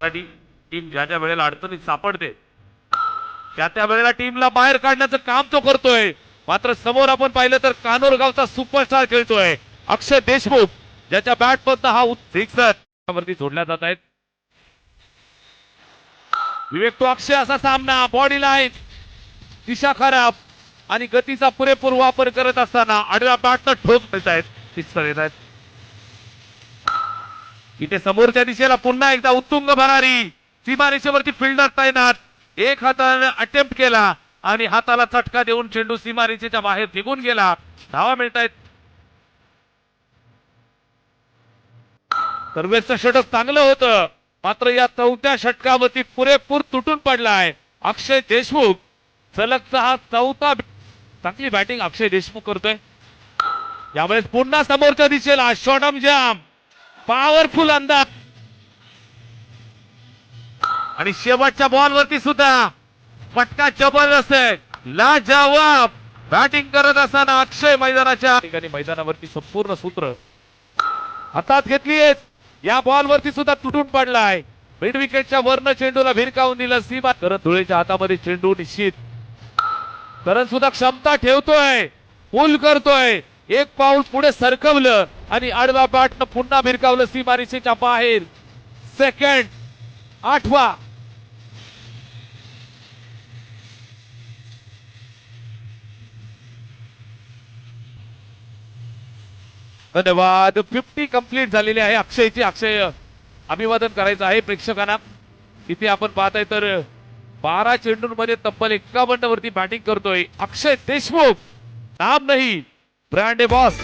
Team ज्या ज्या वेळेला अडचणीत सापडते त्या वेळेला टीमला बाहेर काढण्याचं काम तो करतोय. मात्र समोर आपण पाहिलं तर कानोर गावचा सुपरस्टार खेळतोय अक्षय देशमुख, ज्याच्या बॅट मधनं हा सिक्सर वरती सोडल्या जात आहेत. विवेक तो अक्षय असा सामना बॉडी लाईन दिशा खराब आणि गतीचा पुरेपूर वापर करत असताना आडव्या बॅटनं ठोक देत आहेत, सिक्सर येत आहेत. इथे समोरच्या दिशेला पुन्हा एकदा उत्तुंग भरारी सीमारेषेवरती फिल्डर तैनात. एक हाताने अटेम्प्ट केला आणि हाताला चटका देऊन चेंडू सीमारेषेच्या बाहेर निघून गेला. धावा मिळत आहेत. सर्वेचं षटक चांगलं होतं, मात्र या चौथ्या षटकावरती पुरेपूर तुटून पडलाय अक्षय देशमुख. सलगचा हा चौथा चांगली बॅटिंग अक्षय देशमुख करतोय. यावेळेस पुन्हा समोरच्या दिशेला शॉर्टम जाम पॉवरफुल अंदाज आणि शेवटच्या बॉल वरती सुद्धा फटका जबरदस्त आहे. लाजवाब बॅटिंग करत असताना अक्षय मैदानाच्या ठिकाणी मैदानावरती संपूर्ण सूत्र हातात घेतली आहेत. या बॉल वरती सुद्धा तुटून पडलाय. मिड विकेटच्या वरनं चेंडूला भिरकावून दिलं. सीमा करत धुळेच्या हातामध्ये चेंडू निश्चित करण सुद्धा क्षमता ठेवतोय, पुल करतोय. एक पाऊल पुढे सरकवलं आणि आडवा बॅटनं पुन्हा भिरकावलं सीमारेषेच्या बाहेर. सेकंड 8वा. धन्यवाद. 50 कंप्लीट झालेली आहे अक्षयची. अक्षय अभिवादन करायचं आहे प्रेक्षकांना. इथे आपण पाहताय तर 12 चेंडूंमध्ये तब्बल 51 वरती बॅटिंग करतोय अक्षय देशमुख. नाम नाही ब्रँड बॉस.